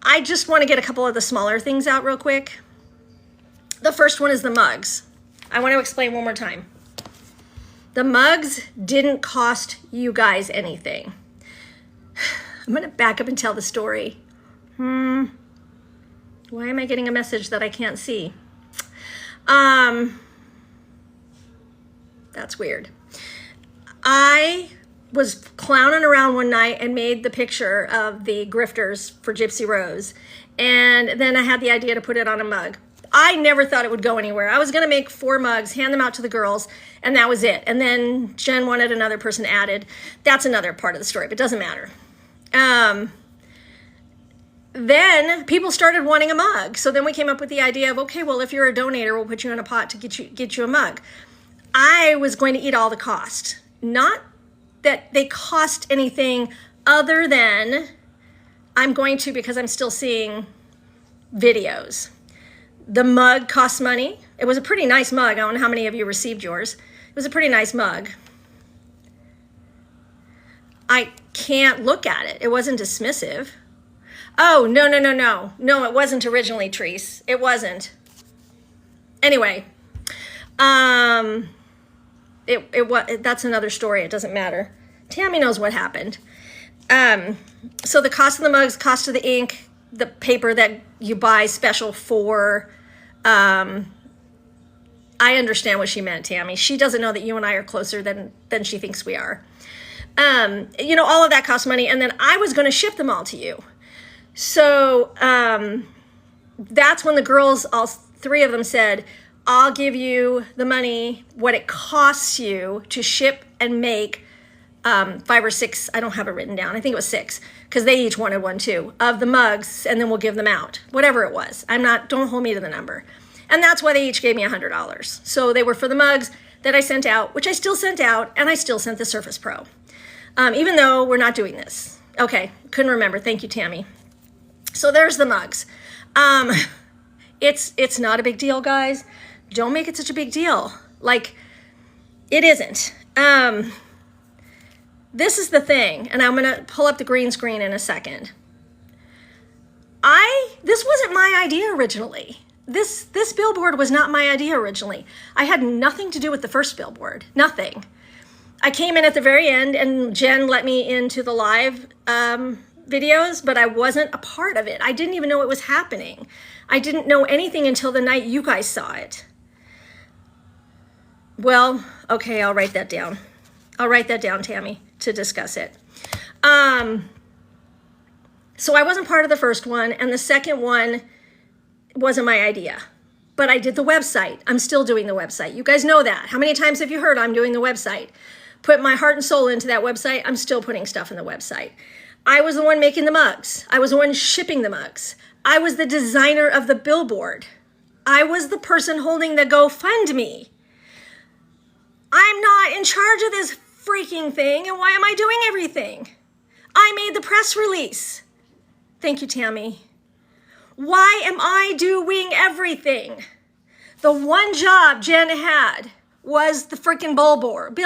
I just want to get a couple of the smaller things out real quick. The first one is the mugs. I want to explain one more time. The mugs didn't cost you guys anything. I'm going to back up and tell the story. Why am I getting a message that I can't see? That's weird. I was clowning around one night and made the picture of the grifters for Gypsy Rose. And then I had the idea to put it on a mug. I never thought it would go anywhere. I was going to make 4 mugs, hand them out to the girls, and that was it. And then Jen wanted another person added. That's another part of the story, but it doesn't matter. Then people started wanting a mug. So then we came up with the idea of, okay, well, if you're a donator, we'll put you in a pot to get you a mug. I was going to eat all the cost. Not that they cost anything other than I'm going to, because I'm still seeing videos. The mug costs money. It was a pretty nice mug. I don't know how many of you received yours. It was a pretty nice mug. I can't look at it. It wasn't dismissive. Oh, no. No, it wasn't originally, Treese. It wasn't. Anyway, that's another story. It doesn't matter. Tammy knows what happened. So the cost of the mugs, cost of the ink, the paper that you buy special for, I understand what she meant, Tammy. She doesn't know that you and I are closer than she thinks we are. All of that costs money. And then I was going to ship them all to you. So that's when the girls, all 3 of them said, I'll give you the money, what it costs you to ship and make 5 or 6, I don't have it written down, I think it was 6, because they each wanted one too, of the mugs, and then we'll give them out, whatever it was. Don't hold me to the number. And that's why they each gave me $100. So they were for the mugs that I sent out, which I still sent out, and I still sent the Surface Pro, even though we're not doing this. Okay, couldn't remember, thank you, Tammy. So there's the mugs. It's not a big deal, guys. Don't make it such a big deal. Like, it isn't. This is the thing, and I'm gonna pull up the green screen in a second. This wasn't my idea originally. This billboard was not my idea originally. I had nothing to do with the first billboard, nothing. I came in at the very end, and Jen let me into the live videos, but I wasn't a part of it. I didn't even know it was happening. I didn't know anything until the night you guys saw it. Well, okay, I'll write that down. I'll write that down, Tammy, to discuss it. So I wasn't part of the first one, and the second one wasn't my idea. But I did the website. I'm still doing the website. You guys know that. How many times have you heard I'm doing the website? Put my heart and soul into that website. I'm still putting stuff in the website. I was the one making the mugs. I was the one shipping the mugs. I was the designer of the billboard. I was the person holding the GoFundMe. I'm not in charge of this freaking thing, and why am I doing everything? I made the press release. Thank you, Tammy. Why am I doing everything? The one job Jen had was the freaking billboard.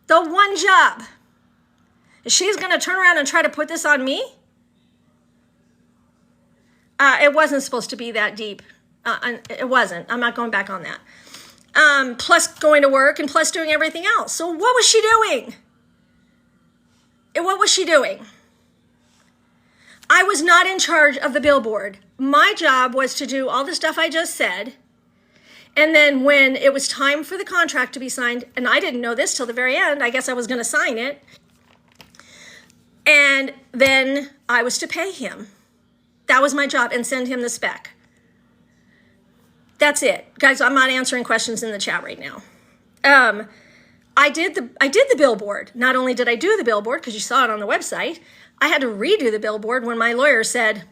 The one job. She's going to turn around and try to put this on me? It wasn't supposed to be that deep. It wasn't. I'm not going back on that. Plus going to work and plus doing everything else. So what was she doing? What was she doing? I was not in charge of the billboard. My job was to do all the stuff I just said. And then when it was time for the contract to be signed, and I didn't know this till the very end, I guess I was going to sign it. And then I was to pay him. That was my job, and send him the spec. That's it. Guys, I'm not answering questions in the chat right now. I did the billboard. Not only did I do the billboard, because you saw it on the website, I had to redo the billboard when my lawyer said,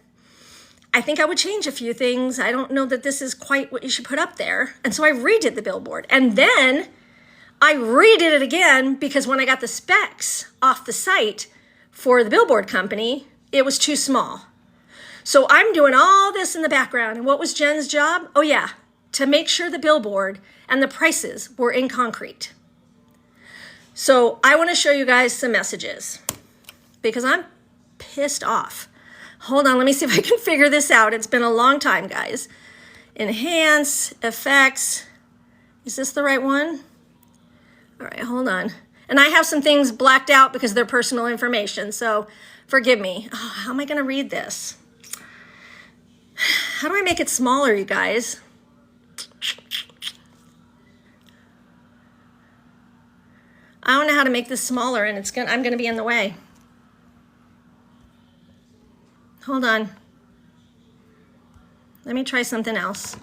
I think I would change a few things. I don't know that this is quite what you should put up there. And so I redid the billboard. And then I redid it again because when I got the specs off the site for the billboard company, it was too small. So I'm doing all this in the background. And what was Jen's job? Oh yeah, to make sure the billboard and the prices were in concrete. So I want to show you guys some messages because I'm pissed off. Hold on, let me see if I can figure this out. It's been a long time, guys. Enhance, effects. Is this the right one? All right, hold on. And I have some things blacked out because they're personal information, so forgive me. Oh, how am I gonna read this? How do I make it smaller, you guys? I don't know how to make this smaller, and I'm gonna be in the way. Hold on. Let me try something else.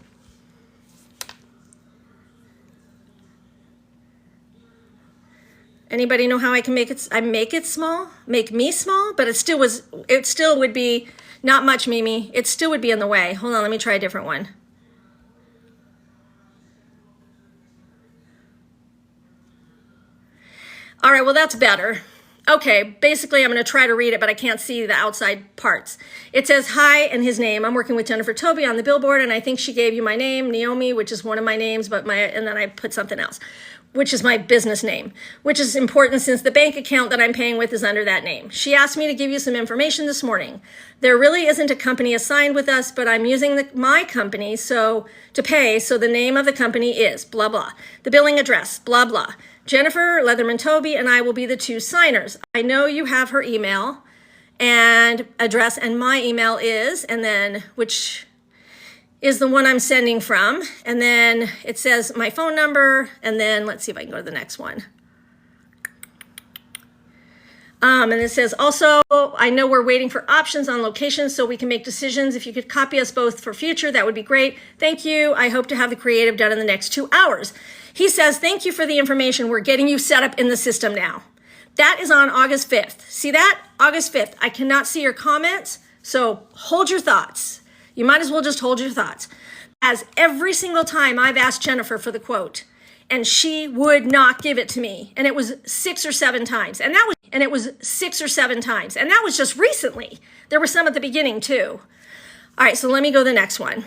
Anybody know how I can make it? I make it small, make me small, but it still would be not much, Mimi. It still would be in the way. Hold on, let me try a different one. All right, well, that's better. Okay, basically I'm gonna try to read it, but I can't see the outside parts. It says, hi, and his name. I'm working with Jennifer Toby on the Billboard, and I think she gave you my name, Naomi, which is one of my names, and then I put something else, which is my business name, which is important since the bank account that I'm paying with is under that name. She asked me to give you some information this morning. There really isn't a company assigned with us, but I'm using my company to pay, so the name of the company is blah, blah. The billing address, blah, blah. Jennifer Leatherman Toby and I will be the two signers. I know you have her email and address, and my email is, and then which is the one I'm sending from. And then it says my phone number, and then let's see if I can go to the next one. And it says also, I know we're waiting for options on locations so we can make decisions. If you could copy us both for future, that would be great. Thank you. I hope to have the creative done in the next 2 hours. He says, thank you for the information. We're getting you set up in the system now. That is on August 5th. See that? August 5th. I cannot see your comments, so hold your thoughts. You might as well just hold your thoughts. As every single time I've asked Jennifer for the quote, and she would not give it to me. And it was 6 or 7 times. And that was just recently. There were some at the beginning too. All right, so let me go to the next one.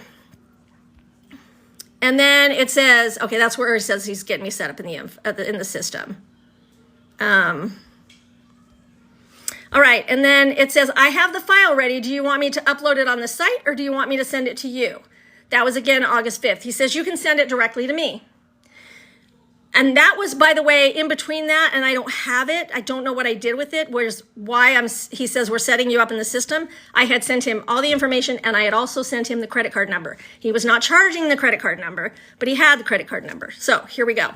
And then it says, okay, that's where it says he's getting me set up in the system. All right, and then it says, I have the file ready. Do you want me to upload it on the site, or do you want me to send it to you? That was again August 5th. He says, you can send it directly to me. And that was, by the way, in between that, and I don't have it. I don't know what I did with it, he says we're setting you up in the system. I had sent him all the information, and I had also sent him the credit card number. He was not charging the credit card number, but he had the credit card number. So here we go.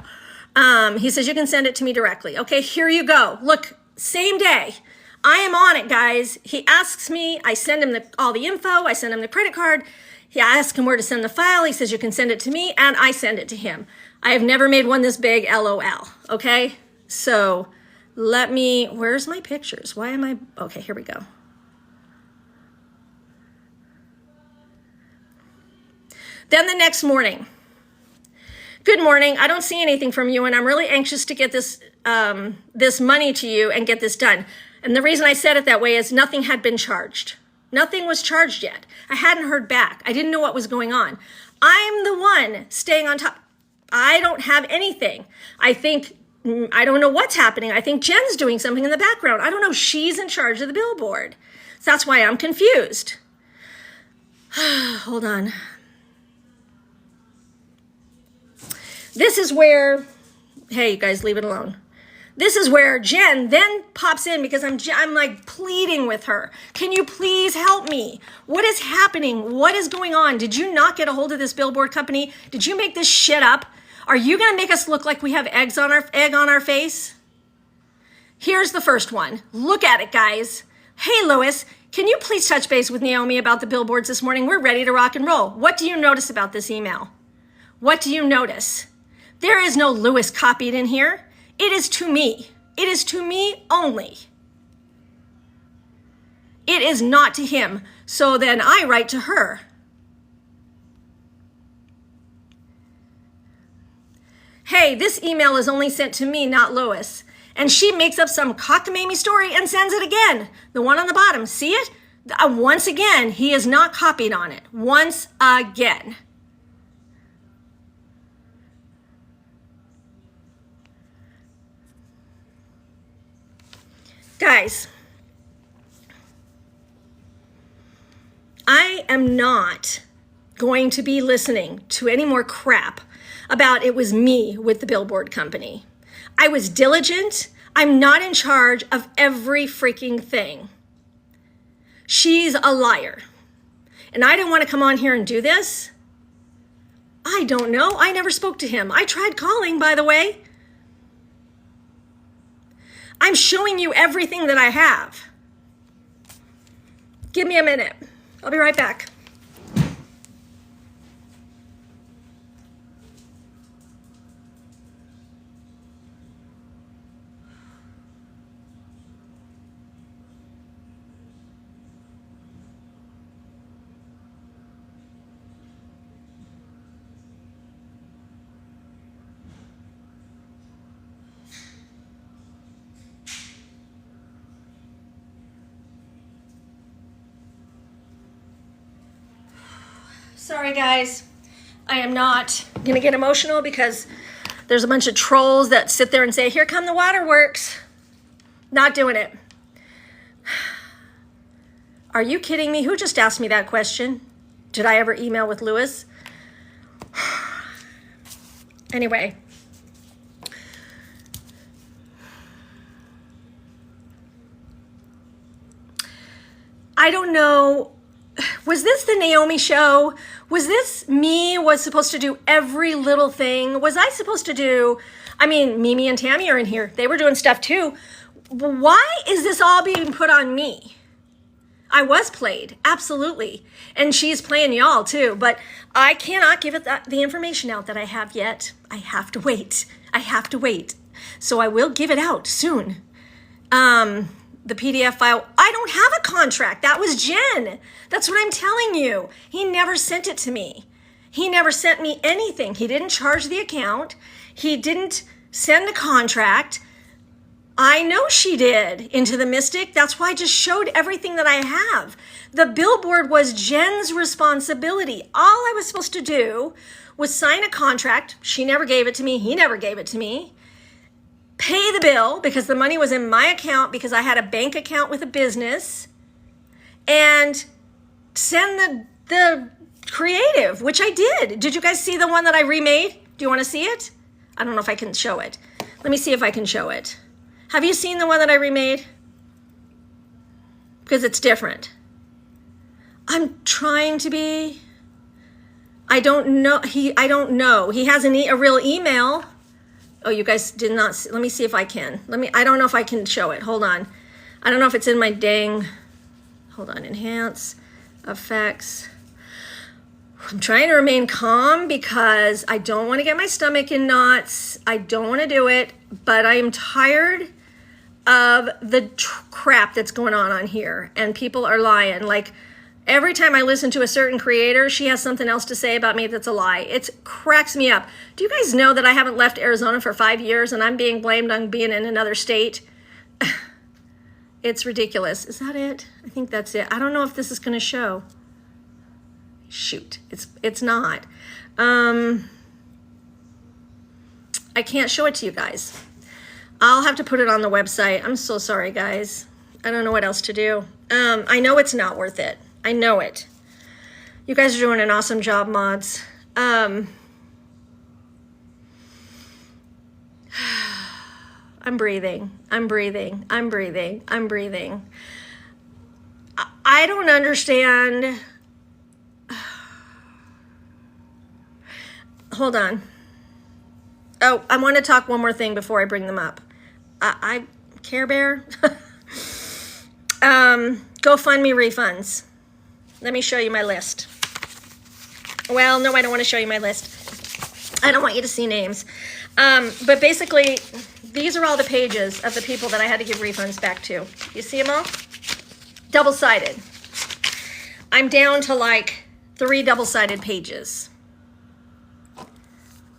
He says, you can send it to me directly. Okay, here you go. Look, same day. I am on it, guys. He asks me, I send him all the info, I send him the credit card. He asks him where to send the file. He says, you can send it to me, and I send it to him. I have never made one this big, LOL, okay? So where's my pictures? Okay, here we go. Then the next morning, good morning, I don't see anything from you, and I'm really anxious to get this money to you and get this done. And the reason I said it that way is nothing had been charged. Nothing was charged yet. I hadn't heard back. I didn't know what was going on. I'm the one staying on top. I don't have anything. I don't know what's happening. I think Jen's doing something in the background. I don't know. She's in charge of the Billboard. So that's why I'm confused. Hold on. This is where, hey, you guys, leave it alone. This is where Jen then pops in because I'm like pleading with her. Can you please help me? What is happening? What is going on? Did you not get a hold of this Billboard company? Did you make this shit up? Are you gonna make us look like we have egg on our face? Here's the first one. Look at it, guys. Hey, Lois, can you please touch base with Naomi about the billboards this morning? We're ready to rock and roll. What do you notice about this email? What do you notice? There is no Lewis copied in here. It is to me. It is to me only. It is not to him. So then I write to her. Hey, this email is only sent to me, not Lois. And she makes up some cockamamie story and sends it again. The one on the bottom, see it? Once again, he is not copied on it. Once again. Guys, I am not going to be listening to any more crap about it was me with the Billboard company. I was diligent. I'm not in charge of every freaking thing. She's a liar. And I didn't want to come on here and do this. I don't know. I never spoke to him. I tried calling, by the way. I'm showing you everything that I have. Give me a minute. I'll be right back. Sorry, guys. I am not going to get emotional because there's a bunch of trolls that sit there and say, here come the waterworks. Not doing it. Are you kidding me? Who just asked me that question? Did I ever email with Lewis? Anyway. I don't know. Was this the Naomi show? Was this me was supposed to do every little thing? Was I supposed to do, I mean, Mimi and Tammy are in here. They were doing stuff too. Why is this all being put on me? I was played, absolutely. And she's playing y'all too, but I cannot give it the information out that I have yet. I have to wait. I have to wait. So I will give it out soon. The PDF file, I don't have a contract. That was Jen. That's what I'm telling you. He never sent it to me. He never sent me anything. He didn't charge the account. He didn't send a contract. I know she did into the Mystic. That's why I just showed everything that I have. The billboard was Jen's responsibility. All I was supposed to do was sign a contract. She never gave it to me. He never gave it to me. Pay the bill because the money was in my account because I had a bank account with a business, and send the creative, which I did. Did you guys see the one that I remade? Do you want to see it? I don't know if I can show it. Let me see if I can show it. Have you seen the one that I remade? Because it's different. I'm trying to be. I don't know. I don't know. He has a real email. Oh, you guys did not see. Let me see if I can. I don't know if I can show it. Hold on. I don't know if it's in my dang. Hold on. Enhance. Effects. I'm trying to remain calm because I don't want to get my stomach in knots. I don't want to do it, but I am tired of the crap that's going on here. And people are lying. Like, every time I listen to a certain creator, she has something else to say about me that's a lie. It cracks me up. Do you guys know that I haven't left Arizona for 5 years and I'm being blamed on being in another state? It's ridiculous. Is that it? I think that's it. I don't know if this is going to show. Shoot, it's not. I can't show it to you guys. I'll have to put it on the website. I'm so sorry, guys. I don't know what else to do. I know it's not worth it. I know it. You guys are doing an awesome job, mods. I'm breathing. I'm breathing. I'm breathing. I'm breathing. I don't understand. Hold on. Oh, I want to talk one more thing before I bring them up. I Care Bear. GoFundMe refunds. Let me show you my list. Well, no, I don't want to show you my list. I don't want you to see names. But basically, these are all the pages of the people that I had to give refunds back to. You see them all? Double-sided. I'm down to like 3 double-sided pages.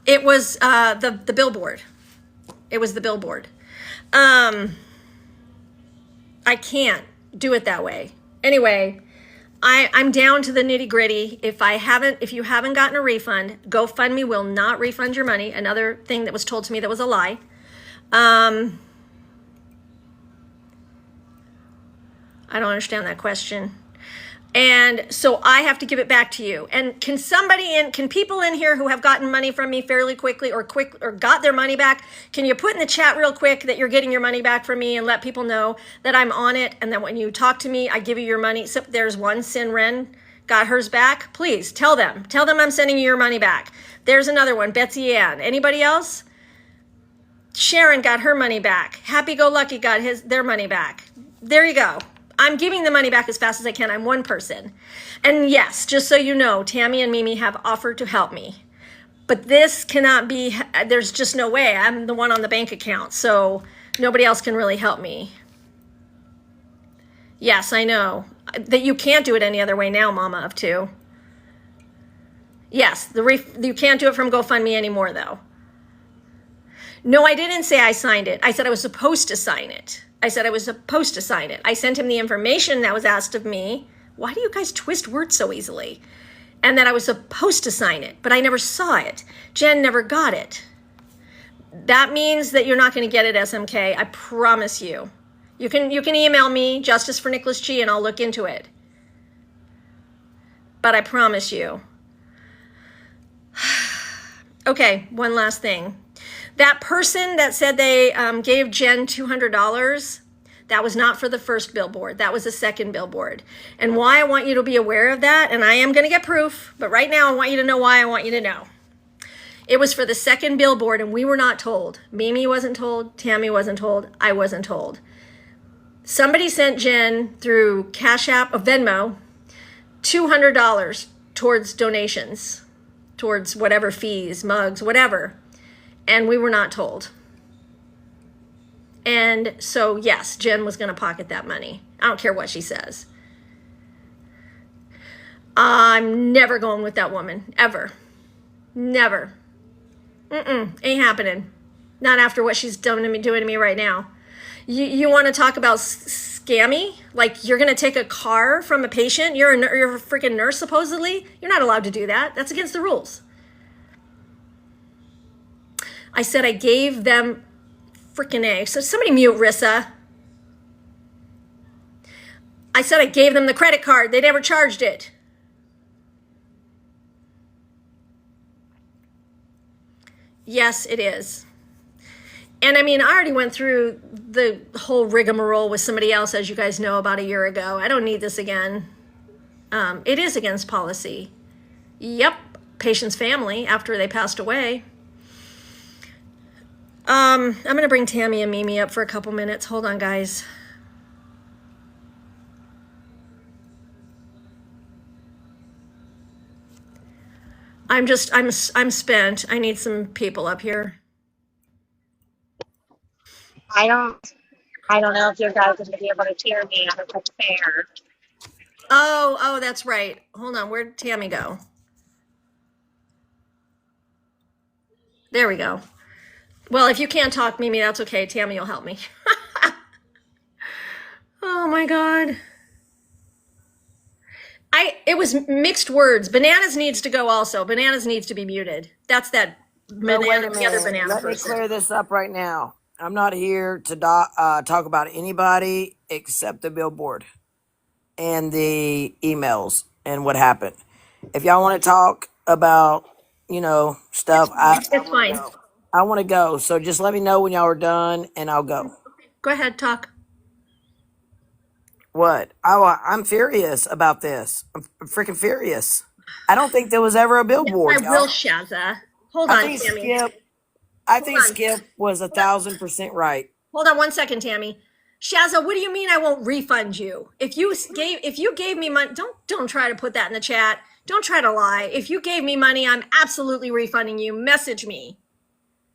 It was the Billboard. It was the Billboard. I can't do it that way. Anyway, I'm down to the nitty gritty. If you haven't gotten a refund, GoFundMe will not refund your money. Another thing that was told to me that was a lie. I don't understand that question. And so I have to give it back to you. And can people in here who have gotten money from me fairly quickly or got their money back, can you put in the chat real quick that you're getting your money back from me and let people know that I'm on it and that when you talk to me, I give you your money. So there's one, Sinren, got hers back. Please tell them I'm sending you your money back. There's another one, Betsy Ann. Anybody else? Sharon got her money back. Happy Go Lucky got their money back. There you go. I'm giving the money back as fast as I can. I'm one person. And yes, just so you know, Tammy and Mimi have offered to help me. But this cannot be, there's just no way. I'm the one on the bank account, so nobody else can really help me. Yes, I know. That you can't do it any other way now, Mama of Two. Yes, you can't do it from GoFundMe anymore, though. No, I didn't say I signed it. I said I was supposed to sign it. I sent him the information that was asked of me. Why do you guys twist words so easily? And that I was supposed to sign it, but I never saw it. Jen never got it. That means that you're not going to get it, SMK. I promise you. You can email me, Justice for Nicholas Chi, and I'll look into it. But I promise you. Okay, one last thing. That person that said they gave Jen $200, that was not for the first billboard. That was the second billboard. And why I want you to be aware of that, and I am going to get proof, but right now I want you to know why I want you to know. It was for the second billboard, and we were not told. Mimi wasn't told. Tammy wasn't told. I wasn't told. Somebody sent Jen through Cash App or Venmo $200 towards donations, towards whatever fees, mugs, whatever. And we were not told. And so, yes, Jen was going to pocket that money. I don't care what she says. I'm never going with that woman, ever. Never. Ain't happening. Not after what she's doing to me right now. You want to talk about scammy? Like you're going to take a car from a patient? You're a freaking nurse, supposedly? You're not allowed to do that. That's against the rules. I said I gave them freaking A. So somebody mute Rissa. I said I gave them the credit card. They never charged it. Yes, it is. And I mean, I already went through the whole rigmarole with somebody else, as you guys know, about a year ago. I don't need this again. It is against policy. Yep, patient's family after they passed away. I'm going to bring Tammy and Mimi up for a couple minutes. Hold on, guys. I'm spent. I need some people up here. I don't know if you guys are going to be able to hear me on the fair. Oh, that's right. Hold on. Where'd Tammy go? There we go. Well, if you can't talk, Mimi, that's okay. Tammy will help me. Oh my God. It was mixed words. Bananas needs to go also. Bananas needs to be muted. That's that banana, the other banana Let person. me clear this up right now. I'm not here to talk about anybody except the billboard and the emails and what happened. If y'all want to talk about, stuff, It's fine. I want to go. So just let me know when y'all are done and I'll go. Go ahead, talk. What? I'm furious about this. I'm freaking furious. I don't think there was ever a billboard. I will, Shazza. Hold on, Tammy. I think Skip was 1,000% right. Hold on 1 second, Tammy. Shazza, what do you mean I won't refund you? If you gave me money, don't try to put that in the chat. Don't try to lie. If you gave me money, I'm absolutely refunding you. Message me.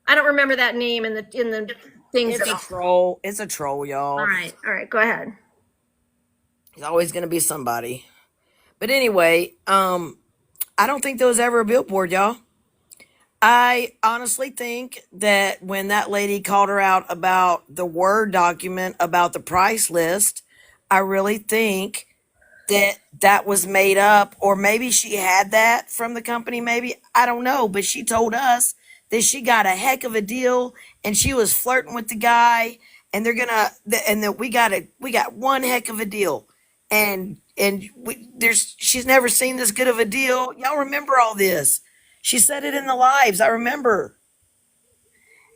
I don't remember that name in the things. It's a troll. It's a troll, y'all. All right, go ahead. It's always going to be somebody. But anyway, I don't think there was ever a billboard, y'all. I honestly think that when that lady called her out about the Word document about the price list, I really think that was made up, or maybe she had that from the company, maybe. I don't know, but she told us that she got a heck of a deal and she was flirting with the guy and that we got one heck of a deal. And and she's never seen this good of a deal. Y'all remember all this? She said it in the lives. I remember.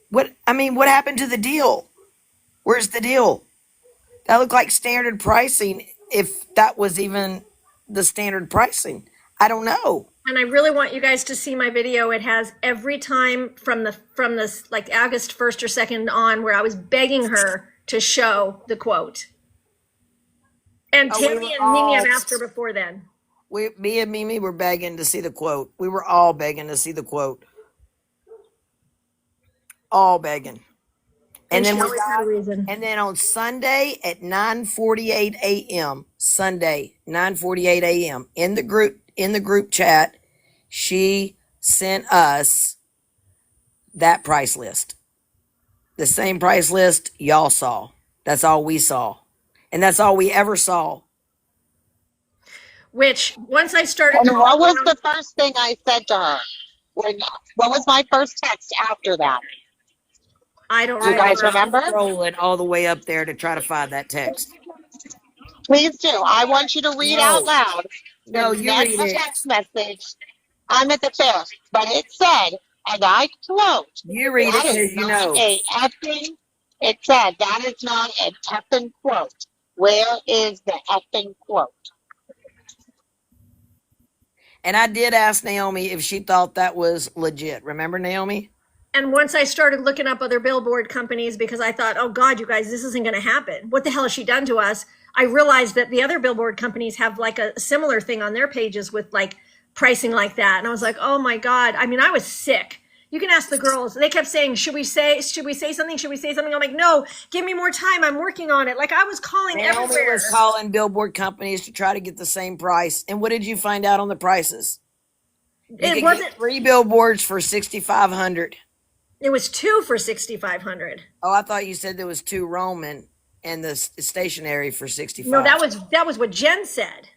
What happened to the deal? Where's the deal? That looked like standard pricing, if that was even the standard pricing. I don't know. And I really want you guys to see my video. It has every time from this like August 1st or 2nd on where I was begging her to show the quote. And Tammy and Mimi have asked her before then. Me and Mimi were begging to see the quote. We were all begging to see the quote. All begging. And then on Sunday at 9:48 a.m. Sunday 9:48 a.m. in the group chat, she sent us that price list. The same price list y'all saw. That's all we saw. And that's all we ever saw. Which once I started. And what was the first thing I said to her? What was my first text after that? I don't know. You guys remember? Scrolling all the way up there to try to find that text. Please do. I want you to read out loud. No, you read it. Text message. I'm at the fair, but it said, and I quote, you read it because you know. It said, that is not an effing quote. Where is the effing quote? And I did ask Naomi if she thought that was legit. Remember, Naomi? And once I started looking up other billboard companies because I thought, oh God, you guys, this isn't going to happen. What the hell has she done to us? I realized that the other billboard companies have like a similar thing on their pages with like pricing like that. And I was like, oh my God. I mean, I was sick. You can ask the girls. They kept saying, should we say something? Should we say something? I'm like, no, give me more time. I'm working on it. Like I was calling everywhere. Naomi was calling billboard companies to try to get the same price. And what did you find out on the prices? It wasn't 3 billboards for $6,500. It was 2 for $6,500. Oh, I thought you said there was 2 Roman and the stationary for $65. No, that was what Jen said.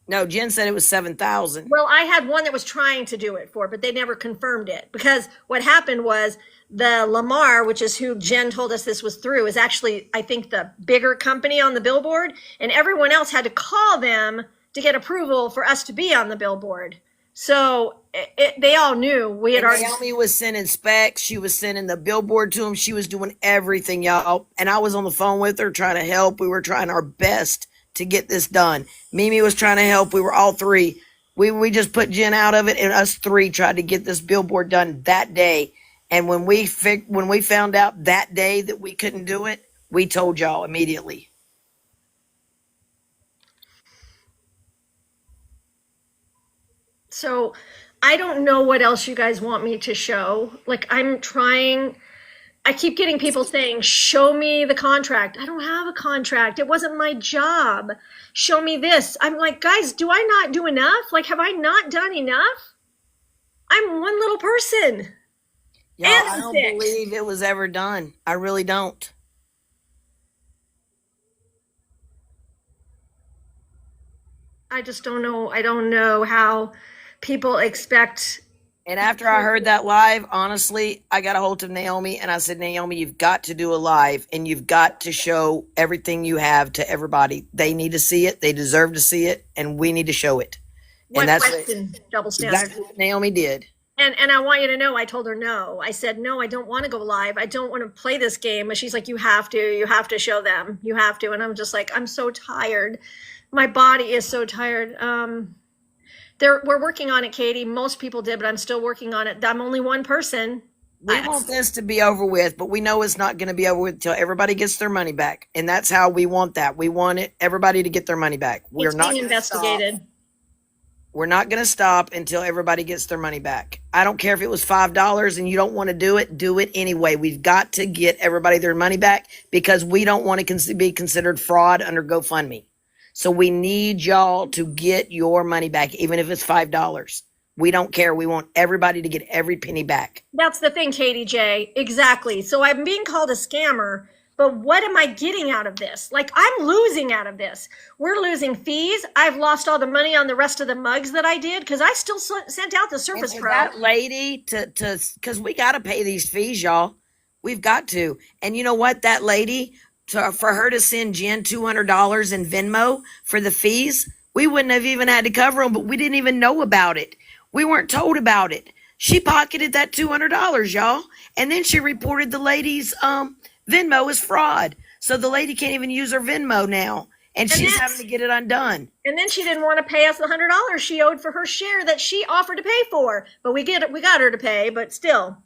No, Jen said it was $7,000. Well, I had one that was trying to do it for, but they never confirmed it because what happened was the Lamar, which is who Jen told us this was through, is actually, I think, the bigger company on the billboard, and everyone else had to call them to get approval for us to be on the billboard. So they all knew we had already. Naomi was sending specs. She was sending the billboard to them. She was doing everything, y'all. And I was on the phone with her trying to help. We were trying our best to get this done. Mimi was trying to help. We were all three. We just put Jen out of it, and us 3 tried to get this billboard done that day. And when we found out that day that we couldn't do it, we told y'all immediately. So I don't know what else you guys want me to show. Like I'm trying. I keep getting people saying, show me the contract. I don't have a contract. It wasn't my job. Show me this. I'm like, guys, do I not do enough? Like, have I not done enough? I'm one little person. Y'all, I don't believe it was ever done. I really don't. I just don't know. I don't know how people expect. And after I heard that live, honestly, I got a hold of Naomi and I said, Naomi, you've got to do a live and you've got to show everything you have to everybody. They need to see it. They deserve to see it. And we need to show it. And that's double standard. That's what Naomi did. And I want you to know, I told her no. I said, no, I don't want to go live. I don't want to play this game. And she's like, you have to show them. You have to. And I'm just like, I'm so tired. My body is so tired. We're working on it, Katie. Most people did, but I'm still working on it. I'm only one person. We want this to be over with, but we know it's not going to be over with until everybody gets their money back. And that's how we want that. We want everybody to get their money back. We're not being investigated. We're not going to stop until everybody gets their money back. I don't care if it was $5 and you don't want to do it anyway. We've got to get everybody their money back because we don't want to be considered fraud under GoFundMe. So we need y'all to get your money back, even if it's $5. We don't care. We want everybody to get every penny back. That's the thing, Katie J. Exactly. So I'm being called a scammer, but what am I getting out of this? Like, I'm losing out of this. We're losing fees. I've lost all the money on the rest of the mugs that I did because I still sent out the Surface Pro. That lady because we got to pay these fees, y'all. We've got to. And you know what? That lady, for her to send Jen $200 in Venmo for the fees, we wouldn't have even had to cover them, but we didn't even know about it. We weren't told about it. She pocketed that $200, y'all. And then she reported the lady's Venmo as fraud. So the lady can't even use her Venmo now. And she's having to get it undone. And then she didn't want to pay us the $100 she owed for her share that she offered to pay for. But we got her to pay, but still.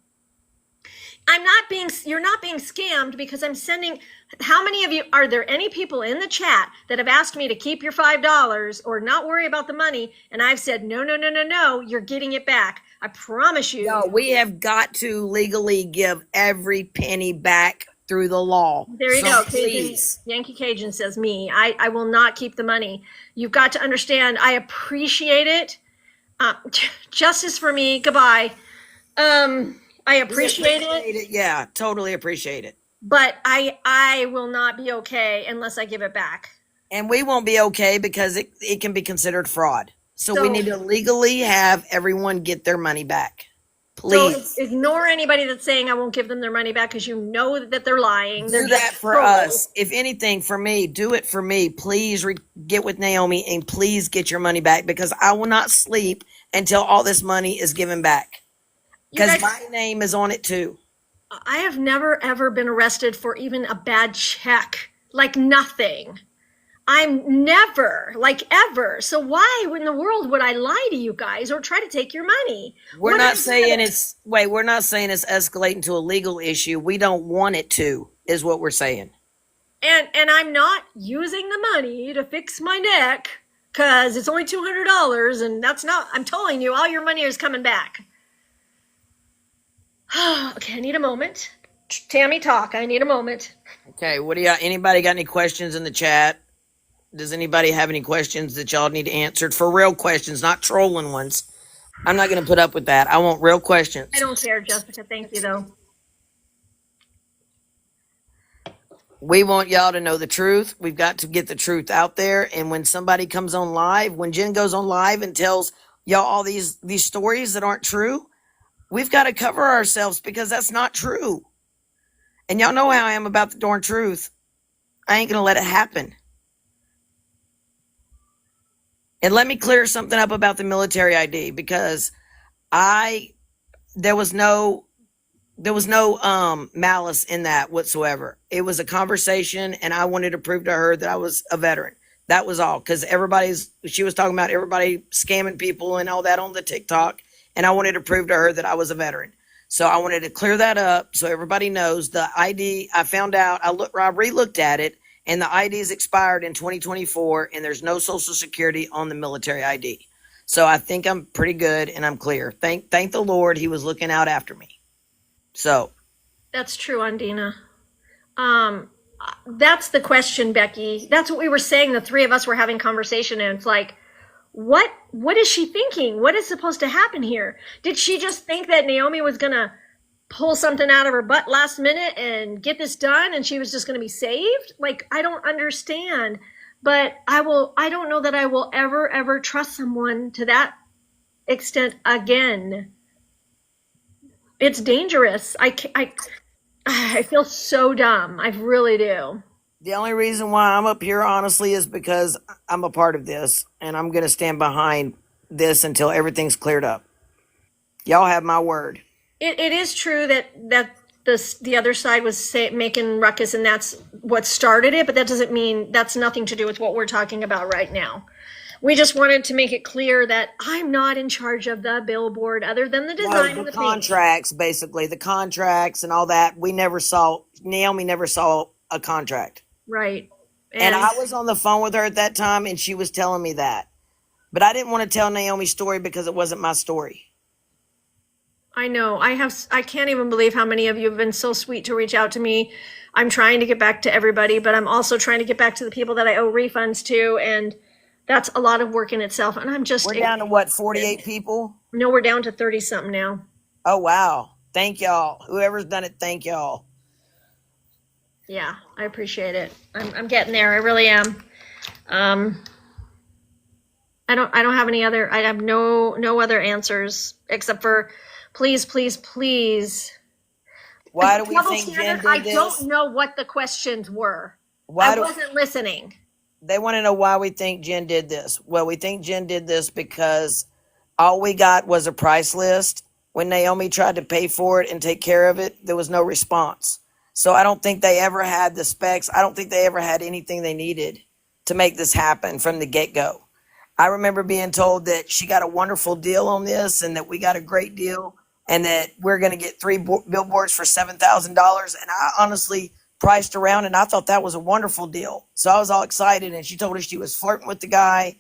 You're not being scammed because I'm sending, how many of you, are there any people in the chat that have asked me to keep your $5 or not worry about the money? And I've said, no, you're getting it back. I promise you. No, we have got to legally give every penny back through the law. There you go. Please. Yankee Cajun says me. I will not keep the money. You've got to understand, I appreciate it. Justice for me. Goodbye. I appreciate it. Yeah, totally appreciate it. But I will not be okay unless I give it back. And we won't be okay because it can be considered fraud. So we need to legally have everyone get their money back. Please. So ignore anybody that's saying I won't give them their money back because you know that they're lying. Do that for us. If anything, for me, do it for me. Please get with Naomi and please get your money back because I will not sleep until all this money is given back. Because my name is on it too. I have never, ever been arrested for even a bad check. Like nothing. I'm never, like ever. So why in the world would I lie to you guys or try to take your money? We're not saying it's escalating to a legal issue. We don't want it to, is what we're saying. And I'm not using the money to fix my neck because it's only $200 and that's not, I'm telling you, all your money is coming back. Okay, I need a moment. Tammy, talk. I need a moment. Okay, anybody got any questions in the chat? Does anybody have any questions that y'all need answered? For real questions, not trolling ones. I'm not going to put up with that. I want real questions. I don't care, Jessica. Thank you, though. We want y'all to know the truth. We've got to get the truth out there. And when somebody comes on live, when Jen goes on live and tells y'all all these stories that aren't true, we've got to cover ourselves because that's not true. And y'all know how I am about the darn truth. I ain't going to let it happen. And let me clear something up about the military ID because there was no malice in that whatsoever. It was a conversation and I wanted to prove to her that I was a veteran. That was all. Because she was talking about everybody scamming people and all that on the TikTok. And I wanted to prove to her that I was a veteran. So I wanted to clear that up so everybody knows the ID. I found out, I re-looked at it. And the ID is expired in 2024, and there's no Social Security on the military ID. So I think I'm pretty good, and I'm clear. Thank the Lord, He was looking out after me. So that's true, Andina. That's the question, Becky. That's what we were saying. The three of us were having conversation, and it's like, what is she thinking? What is supposed to happen here? Did she just think that Naomi was gonna pull something out of her butt last minute and get this done and she was just going to be saved? Like, I don't understand, but I don't know that I will ever trust someone to that extent again. It's dangerous. I feel so dumb. I really do. The only reason why I'm up here, honestly, is because I'm a part of this and I'm going to stand behind this until everything's cleared up. Y'all have my word. It is true that the other side was making ruckus and that's what started it, but that doesn't mean that's nothing to do with what we're talking about right now. We just wanted to make it clear that I'm not in charge of the billboard other than the design and the contracts, basically. The contracts and all that. Naomi never saw a contract. Right. And I was on the phone with her at that time and she was telling me that. But I didn't want to tell Naomi's story because it wasn't my story. I know. I can't even believe how many of you have been so sweet to reach out to me. I'm trying to get back to everybody, but I'm also trying to get back to the people that I owe refunds to. And that's a lot of work in itself. And we're down to what, 48 people? No, we're down to 30 something now. Oh, wow. Thank y'all. Whoever's done it, thank y'all. Yeah, I appreciate it. I'm getting there. I really am. I don't have any other, I have no other answers except for please. Why do we think Jen did this? I don't know what the questions were. I wasn't listening. They want to know why we think Jen did this. Well, we think Jen did this because all we got was a price list. When Naomi tried to pay for it and take care of it, there was no response. So I don't think they ever had the specs. I don't think they ever had anything they needed to make this happen from the get-go. I remember being told that she got a wonderful deal on this and that we got a great deal and that we're going to get 3 billboards for $7,000. And I honestly priced around and I thought that was a wonderful deal. So I was all excited, and she told us she was flirting with the guy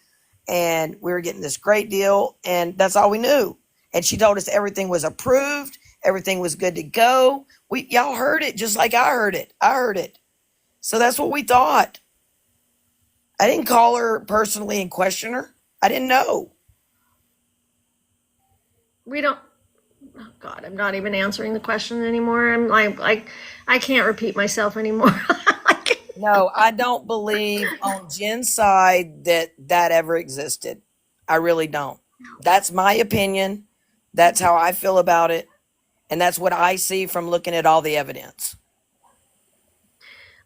and we were getting this great deal, and that's all we knew. And she told us everything was approved, everything was good to go. Y'all heard it just like I heard it. I heard it. So that's what we thought. I didn't call her personally and question her. I didn't know. We don't. Oh God, I'm not even answering the question anymore. I'm like, I can't repeat myself anymore. No, I don't believe on Jen's side that ever existed. I really don't. That's my opinion. That's how I feel about it. And that's what I see from looking at all the evidence.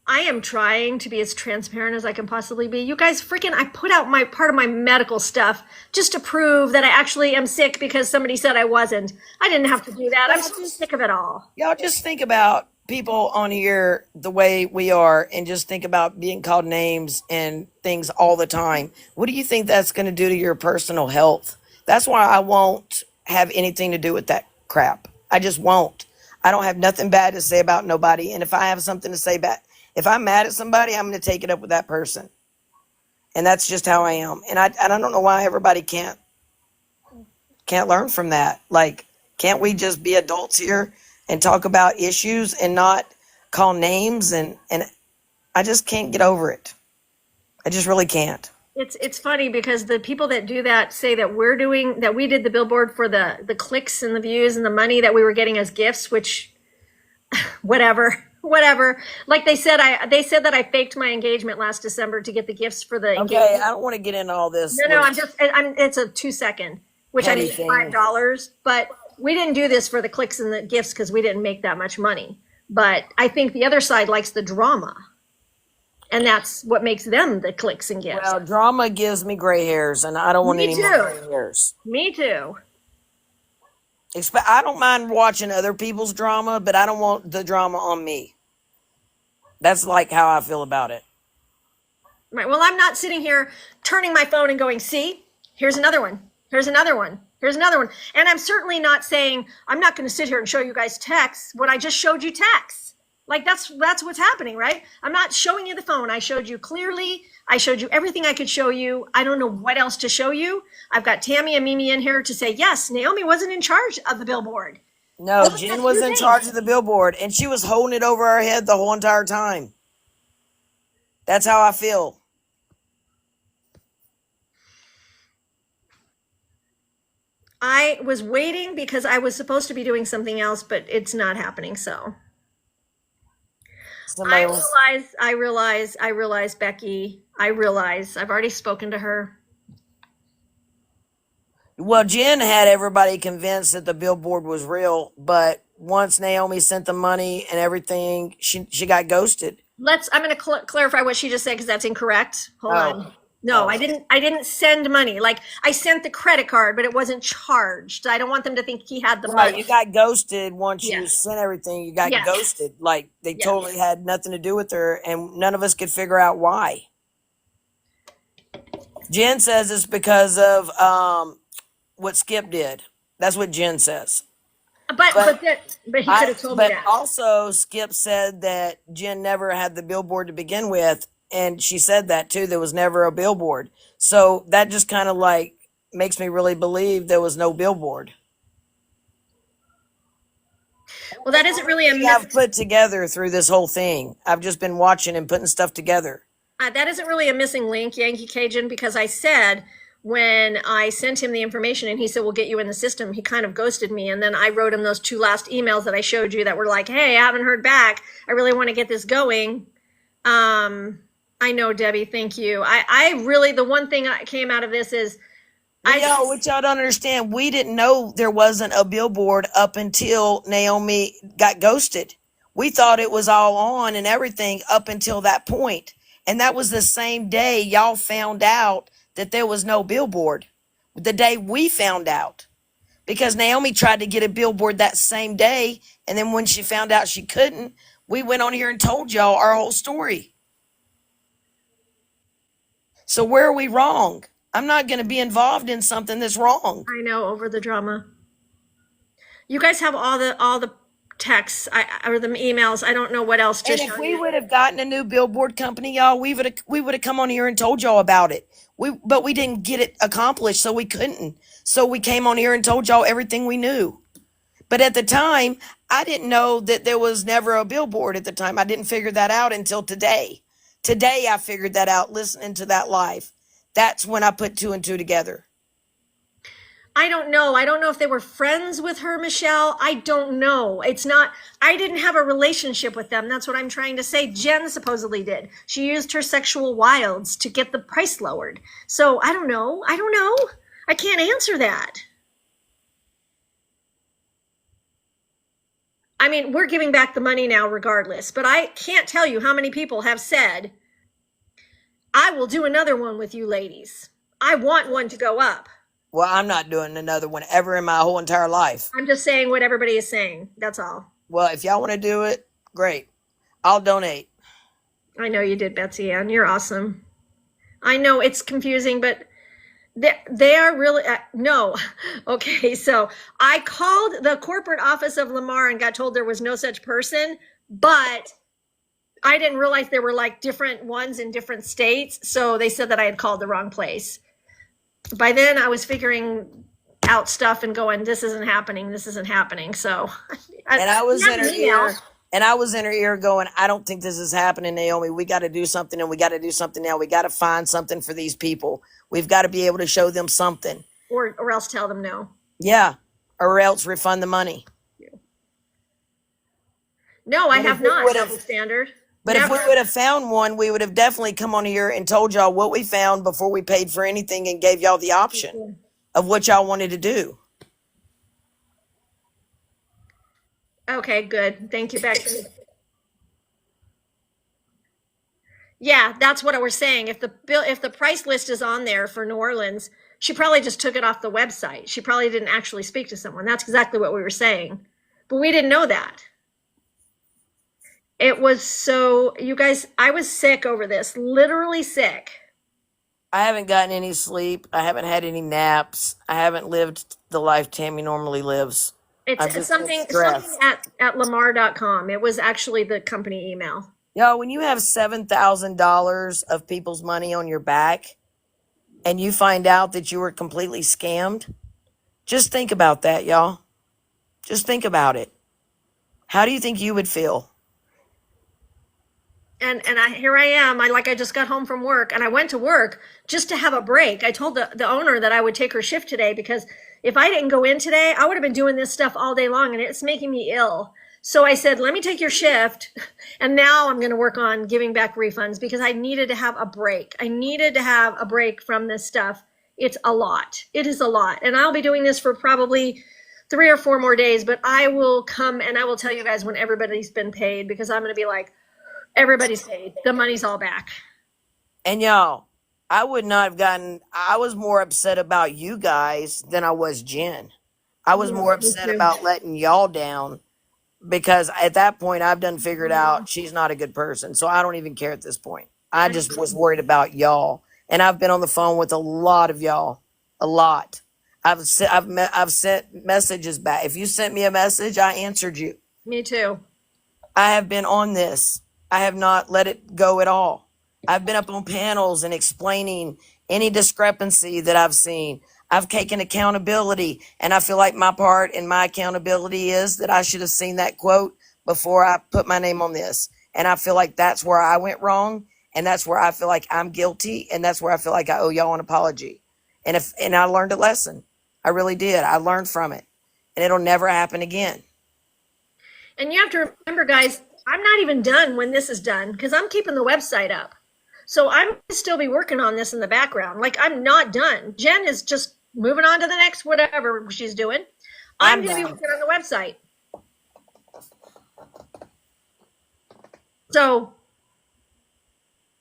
I am trying to be as transparent as I can possibly be. You guys, I put out my part of my medical stuff just to prove that I actually am sick because somebody said I wasn't. I didn't have to do that. I'm so sick of it all. Y'all just think about people on here the way we are and just think about being called names and things all the time. What do you think that's going to do to your personal health? That's why I won't have anything to do with that crap. I just won't. I don't have nothing bad to say about nobody. And if I have something to say bad, if I'm mad at somebody, I'm going to take it up with that person. And that's just how I am. And I don't know why everybody can't learn from that. Like, can't we just be adults here and talk about issues and not call names? And I just can't get over it. I just really can't. It's funny because the people that do that say that we did the billboard for the clicks and the views and the money that we were getting as gifts, which whatever. Like they said that I faked my engagement last December to get the gifts for the engagement. Okay, I don't want to get into all this. No, it's a 2-second, which I made $5, but we didn't do this for the clicks and the gifts because we didn't make that much money. But I think the other side likes the drama. And that's what makes them the clicks and gifts. Well, drama gives me gray hairs, and I don't want any more gray hairs. Me too. I don't mind watching other people's drama, but I don't want the drama on me. That's like how I feel about it. Right. Well, I'm not sitting here turning my phone and going, see, here's another one. Here's another one. Here's another one. And I'm certainly not saying I'm not going to sit here and show you guys texts when I just showed you texts. Like that's what's happening, right? I'm not showing you the phone. I showed you clearly. I showed you everything I could show you. I don't know what else to show you. I've got Tammy and Mimi in here to say, yes, Naomi wasn't in charge of the billboard. No, Jen was in charge of the billboard, and she was holding it over our head the whole entire time. That's how I feel. I was waiting because I was supposed to be doing something else, but it's not happening, so. I realize, Becky, I've already spoken to her. Well, Jen had everybody convinced that the billboard was real, but once Naomi sent the money and everything, she got ghosted. I'm going to clarify what she just said because that's incorrect. Hold on. No, I didn't send money. Like I sent the credit card, but it wasn't charged. I don't want them to think he had the money. You got ghosted once you sent everything. You got ghosted. Like they totally had nothing to do with her, and none of us could figure out why. Jen says it's because of what Skip did. That's what Jen says. But he could have told me that. But also, Skip said that Jen never had the billboard to begin with. And she said that too. There was never a billboard. So that just kind of like makes me really believe there was no billboard. Well, that isn't really a I've put together through this whole thing. I've just been watching and putting stuff together. That isn't really a missing link, Yankee Cajun, because I said when I sent him the information and he said, we'll get you in the system, he kind of ghosted me. And then I wrote him those 2 last emails that I showed you that were like, hey, I haven't heard back. I really want to get this going. I know, Debbie. Thank you. I really, the one thing that came out of this is, what y'all don't understand. We didn't know there wasn't a billboard up until Naomi got ghosted. We thought it was all on and everything up until that point. And that was the same day y'all found out that there was no billboard. The day we found out. Because Naomi tried to get a billboard that same day. And then when she found out she couldn't, we went on here and told y'all our whole story. So where are we wrong? I'm not going to be involved in something that's wrong. I know, over the drama. You guys have all the texts or the emails. I don't know what else to And show if we you. would have gotten a new billboard company, y'all, we would have come on here and told y'all about it. But we didn't get it accomplished, so we couldn't. So we came on here and told y'all everything we knew. But at the time, I didn't know that there was never a billboard at the time. I didn't figure that out until today. Today I figured that out listening to that live. That's when I put 2 and 2 together. I don't know. I don't know if they were friends with her, Michelle. I don't know. It's not, I didn't have a relationship with them. That's what I'm trying to say. Jen supposedly did. She used her sexual wilds to get the price lowered. So I don't know. I don't know. I can't answer that. I mean, we're giving back the money now regardless, but I can't tell you how many people have said, I will do another one with you ladies. I want one to go up. Well, I'm not doing another one ever in my whole entire life. I'm just saying what everybody is saying. That's all. Well, if y'all want to do it, great. I'll donate. I know you did, Betsy Ann. You're awesome. I know it's confusing, but they are really, no. Okay, so I called the corporate office of Lamar and got told there was no such person, but I didn't realize there were like different ones in different states. So they said that I had called the wrong place. By then I was figuring out stuff and going, this isn't happening. This isn't happening. So, and I was in her ear. And I was in her ear going, I don't think this is happening, Naomi. We got to do something, and we got to do something now. We got to find something for these people. We've got to be able to show them something. Or else tell them no. Yeah. Or else refund the money. No, I have not. Double standard. But Never. if we would have found one, we would have definitely come on here and told y'all what we found before we paid for anything and gave y'all the option of what y'all wanted to do. Okay, good. Thank you, Becky. Yeah, that's what I was saying. If the price list is on there for New Orleans, she probably just took it off the website. She probably didn't actually speak to someone. That's exactly what we were saying. But we didn't know that. It was so, you guys, I was sick over this, literally sick. I haven't gotten any sleep. I haven't had any naps. I haven't lived the life Tammy normally lives. It's something at lamar.com. It was actually the company email. Y'all, when you have $7,000 of people's money on your back and you find out that you were completely scammed, just think about that, y'all. Just think about it. How do you think you would feel? And here I am. I just got home from work and I went to work just to have a break. I told the owner that I would take her shift today because if I didn't go in today, I would have been doing this stuff all day long and it's making me ill. So I said, let me take your shift. And now I'm going to work on giving back refunds because I needed to have a break. I needed to have a break from this stuff. It's a lot. It is a lot. And I'll be doing this for probably 3 or 4 more days, but I will come and I will tell you guys when everybody's been paid because I'm going to be like, everybody's paid. The money's all back. And y'all, I was more upset about you guys than I was Jen. I was more upset about letting y'all down because at that point I've done figured out she's not a good person. So I don't even care at this point. I just was worried about y'all. And I've been on the phone with a lot of y'all. A lot. I've sent messages back. If you sent me a message, I answered you. Me too. I have been on this. I have not let it go at all. I've been up on panels and explaining any discrepancy that I've seen. I've taken accountability, and I feel like my part in my accountability is that I should have seen that quote before I put my name on this. And I feel like that's where I went wrong, and that's where I feel like I'm guilty, and that's where I feel like I owe y'all an apology. And I learned a lesson. I really did. I learned from it, and it'll never happen again. And you have to remember, guys, I'm not even done when this is done because I'm keeping the website up. So I'm going to still be working on this in the background. Like, I'm not done. Jen is just moving on to the next whatever she's doing. I'm going to be working on the website. So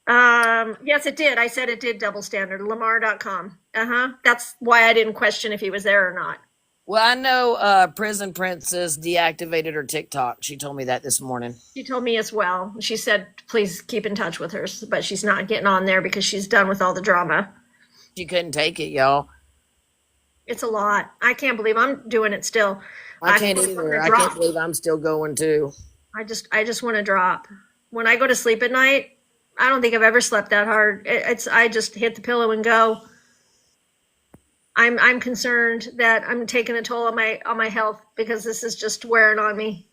Yes, it did. I said it did double standard. Lamar.com. That's why I didn't question if he was there or not. Well, I know Prison Princess deactivated her TikTok. She told me that this morning. She told me as well. She said, please keep in touch with her, but she's not getting on there because she's done with all the drama. She couldn't take it, y'all. It's a lot. I can't believe I'm doing it still. I can't either. I can't believe I'm still going too. I just want to drop. When I go to sleep at night, I don't think I've ever slept that hard. I just hit the pillow and go. I'm concerned that I'm taking a toll on my health because this is just wearing on me.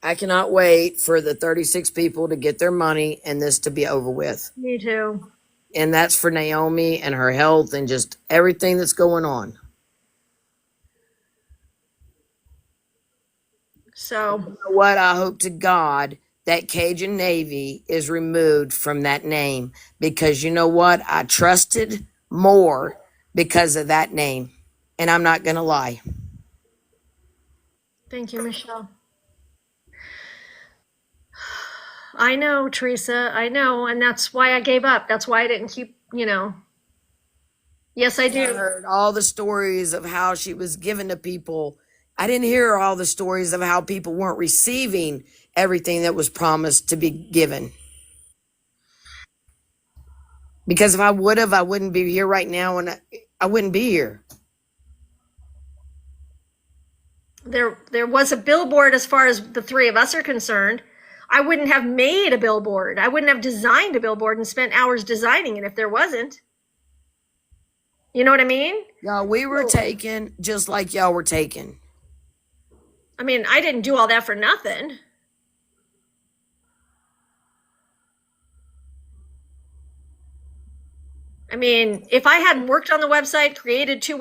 I cannot wait for the 36 people to get their money and this to be over with. Me too. And that's for Naomi and her health and just everything that's going on. So, you know what? I hope to God that Cajun Navy is removed from that name because you know what? I trusted more because of that name. And I'm not going to lie. thank you, Michelle. I know, Teresa. I know. And that's why I gave up. That's why I didn't keep, Yes, I I do. heard all the stories of how she was given to people. I didn't hear all the stories of how people weren't receiving everything that was promised to be given. Because if I would have, I wouldn't be here right now and I wouldn't be here. There was a billboard as far as the three of us are concerned. I wouldn't have made a billboard. I wouldn't have designed a billboard and spent hours designing it if there wasn't. You know what I mean? Y'all, we were taken just like y'all were taken. I mean, I didn't do all that for nothing. I mean, if I hadn't worked on the website, created two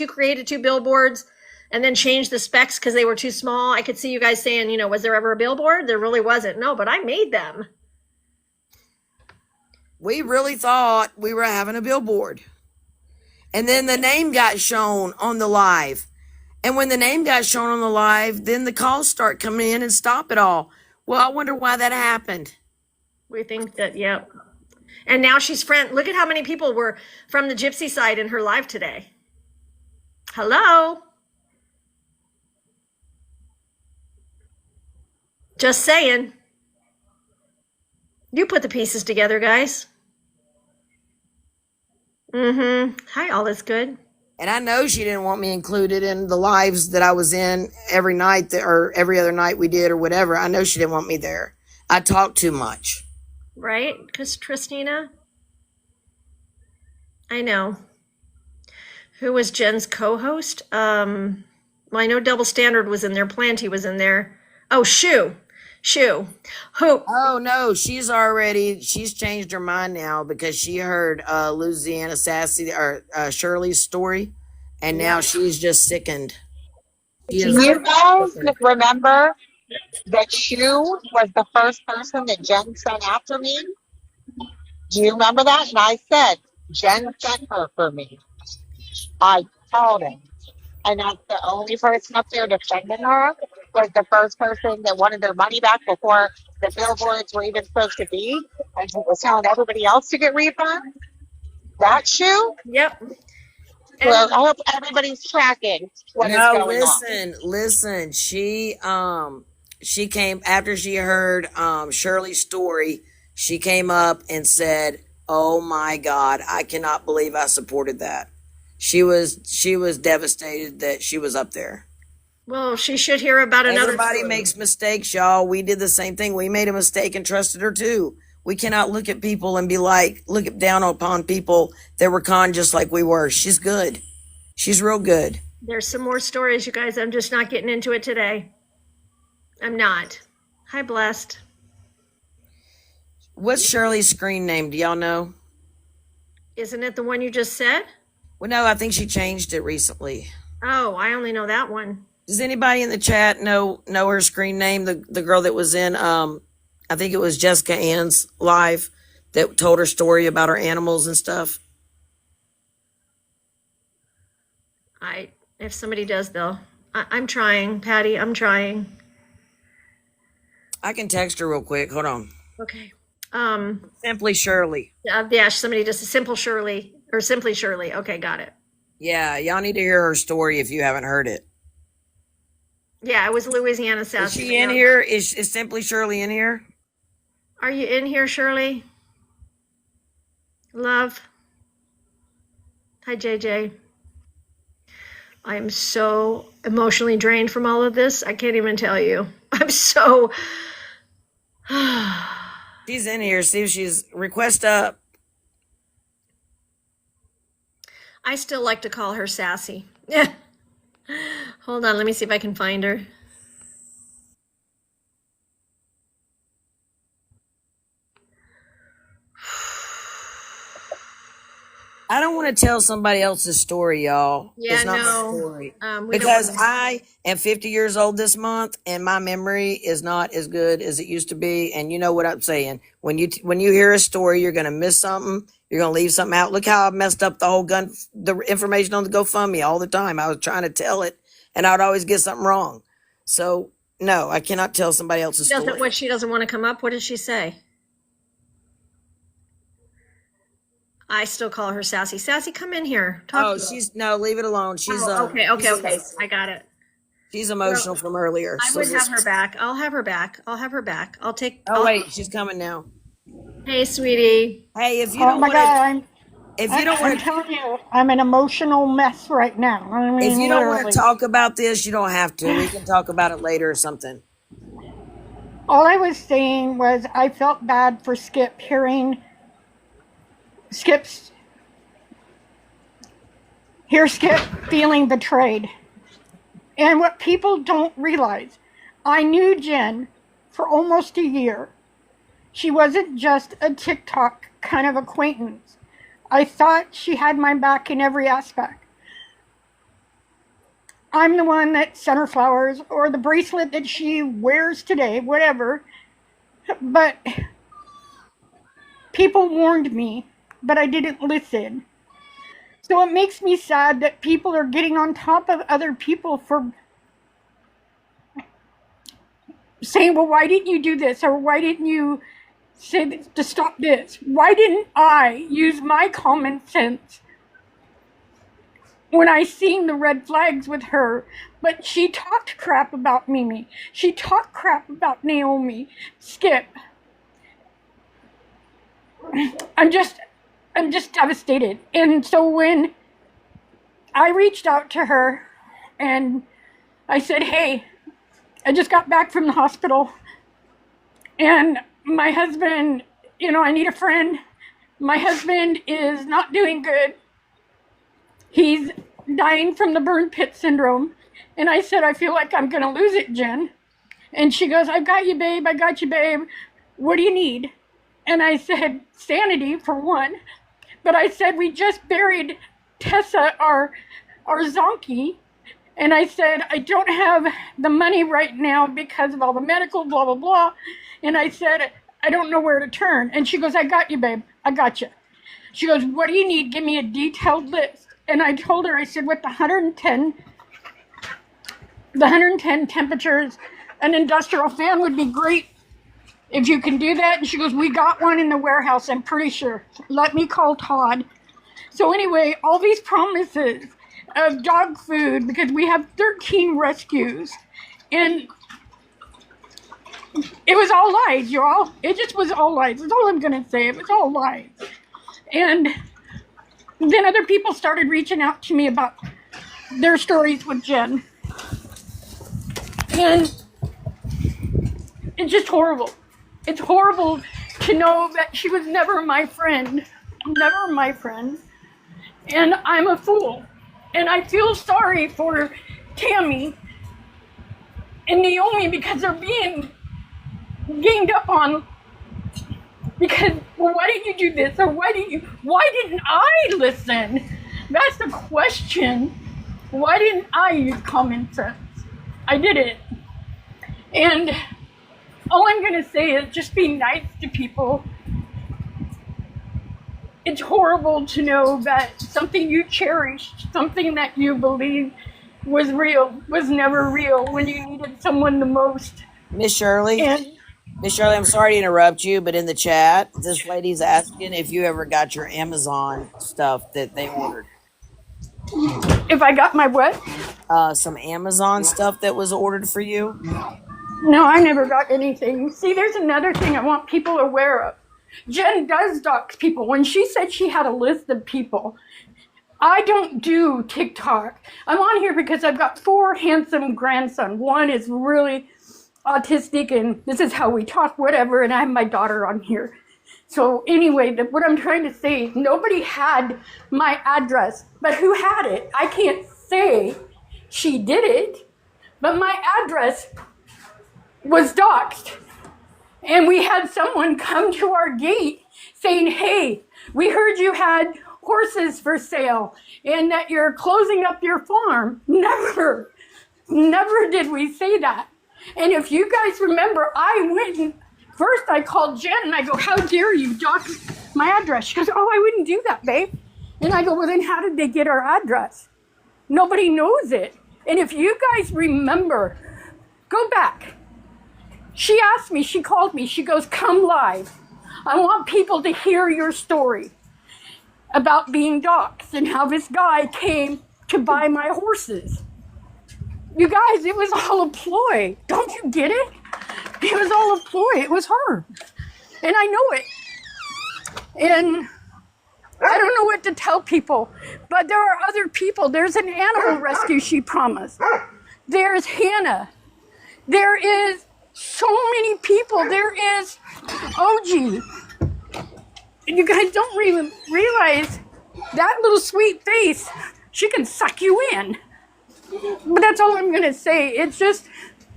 created two billboards and then changed the specs because they were too small, I could see you guys saying, was there ever a billboard? There really wasn't. No, but I made them. We really thought we were having a billboard. And then the name got shown on the live. And when the name got shown on the live, then the calls start coming in and stop it all. Well, I wonder why that happened. We think that, yep. And now she's look at how many people were from the Gypsy side in her live today. Hello? Just saying. You put the pieces together, guys. Hi, all is good. And I know she didn't want me included in the lives that I was in every night or every other night we did or whatever. I know she didn't want me there. I talk too much. Right? Because Christina? I know. Who was Jen's co-host? Well, I know Double Standard was in there. Planty was in there. Oh, Shu. Who? Oh, no. She's changed her mind now because she heard Louisiana Sassy or Shirley's story. And now she's just sickened. Do you guys remember that Shu was the first person that Jen sent after me? Do you remember that? And I said, Jen sent her for me. I told him. And that's the only person up there defending her was the first person that wanted their money back before the billboards were even supposed to be. And she was telling everybody else to get refunds. That Shu? Yep. Well, I hope everybody's tracking what is going on. Listen. She came after she heard Shirley's story. She came up and said, "Oh my God, I cannot believe I supported that." She was devastated that she was up there. Well, she should hear about another. Everybody makes mistakes, y'all. We did the same thing. We made a mistake and trusted her too. We cannot look at people and be like, look down upon people that were con just like we were. She's good. She's real good. There's some more stories, you guys. I'm just not getting into it today. I'm not. Hi, Blessed. What's Shirley's screen name? Do y'all know? Isn't it the one you just said? Well, no, I think she changed it recently. Oh, I only know that one. Does anybody in the chat know her screen name? The girl that was in, I think it was Jessica Ann's live that told her story about her animals and stuff. If somebody does, though, I'm trying, Patty. I'm trying. I can text her real quick. Hold on. Okay. Simply Shirley. Yeah, somebody just Simple Shirley or Simply Shirley. Okay, got it. Yeah, y'all need to hear her story if you haven't heard it. Yeah, it was Louisiana Sassy. Is she in here? Is Simply Shirley in here? Are you in here, Shirley? Love. Hi, JJ. I am so emotionally drained from all of this. I can't even tell you. I'm so. She's in here. See if she's request up. I still like to call her Sassy. Yeah. Hold on, let me see if I can find her. I don't want to tell somebody else's story, y'all. Yeah, it's not no. my story. We Because don't- I am 50 years old this month, and my memory is not as good as it used to be. And you know what I'm saying? When you hear a story, you're gonna miss something. You're gonna leave something out. Look how I messed up the information on the GoFundMe all the time. I was trying to tell it, and I'd always get something wrong. So no, I cannot tell somebody else's story. She doesn't want to come up. What did she say? I still call her Sassy. Sassy, come in here. Talk to she's no, leave it alone. She's okay. I got it. She's emotional from earlier. I would have her back. I'll have her back. I'll take. Wait, she's coming now. Hey, sweetie. Hey, if you Oh don't my want God, to, if you don't I'm want to, telling you, I'm an emotional mess right now. I mean, if you don't want literally. to talk about this, you don't have to. We can talk about it later or something. All I was saying was I felt bad for Skip hearing Skip feeling betrayed. And what people don't realize, I knew Jen for almost a year. She wasn't just a TikTok kind of acquaintance. I thought she had my back in every aspect. I'm the one that sent her flowers or the bracelet that she wears today, whatever. But people warned me, but I didn't listen. So it makes me sad that people are getting on top of other people for saying, well, why didn't you do this? Or why didn't you say to stop this? Why didn't I use my common sense when I seen the red flags with her? But she talked crap about Mimi. She talked crap about Naomi. Skip. I'm just devastated. And so when I reached out to her and I said, hey, I just got back from the hospital and my husband, I need a friend. My husband is not doing good. He's dying from the burn pit syndrome. And I said, I feel like I'm going to lose it, Jen. And she goes, I got you, babe. What do you need? And I said, sanity for one. But I said, we just buried Tessa, our zonkey. And I said, I don't have the money right now because of all the medical, blah, blah, blah. And I said, I don't know where to turn. And she goes, I got you, babe. I got you. She goes, what do you need? Give me a detailed list. And I told her, I said, with the 110 temperatures, an industrial fan would be great if you can do that. And she goes, we got one in the warehouse, I'm pretty sure. Let me call Todd. So anyway, all these promises of dog food, because we have 13 rescues. And it was all lies, y'all. It just was all lies. That's all I'm going to say. It was all lies. And then other people started reaching out to me about their stories with Jen. And it's just horrible. It's horrible to know that she was never my friend. Never my friend. And I'm a fool. And I feel sorry for Tammy and Naomi because they're being ganged up on. Because, well, why didn't you do this? Or why didn't I listen? That's the question. Why didn't I use common sense? I did it. And all I'm going to say is just be nice to people. It's horrible to know that something you cherished, something that you believed was real, was never real when you needed someone the most. Miss Shirley, And Miss Shirley, I'm sorry to interrupt you, but in the chat, this lady's asking if you ever got your Amazon stuff that they ordered. If I got my what? Some Amazon stuff that was ordered for you. No, I never got anything. See, there's another thing I want people aware of. Jen does dox people. When she said she had a list of people, I don't do TikTok. I'm on here because I've got 4 handsome grandsons. One is really autistic, and this is how we talk, whatever, and I have my daughter on here. So anyway, what I'm trying to say is nobody had my address, but who had it? I can't say she did it, but my address was doxed. And we had someone come to our gate saying, hey, we heard you had horses for sale and that you're closing up your farm. Never did we say that. And if you guys remember, I went and first I called Jen and I go, how dare you dox my address? She goes, oh, I wouldn't do that, babe. And I go, well, then how did they get our address? Nobody knows it. And if you guys remember, go back. She asked me, she called me, she goes, come live. I want people to hear your story about being doxxed and how this guy came to buy my horses. You guys, it was all a ploy. Don't you get it? It was all a ploy. It was her. And I know it. And I don't know what to tell people, but there are other people. There's an animal rescue she promised. There's Hannah. There is so many people. There is OG. And you guys don't even realize that little sweet face, she can suck you in. But that's all I'm going to say. It's just,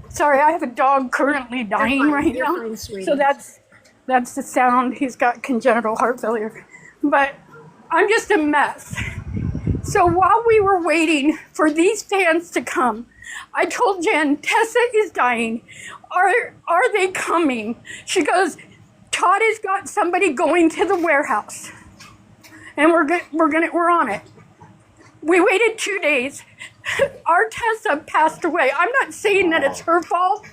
sorry, I have a dog currently dying right now. Fine, so that's the sound. He's got congenital heart failure. But I'm just a mess. So while we were waiting for these fans to come, I told Jen, Tessa is dying. Are they coming? She goes, Todd has got somebody going to the warehouse. And we're on it. We waited 2 days. Our Tessa passed away. I'm not saying that it's her fault.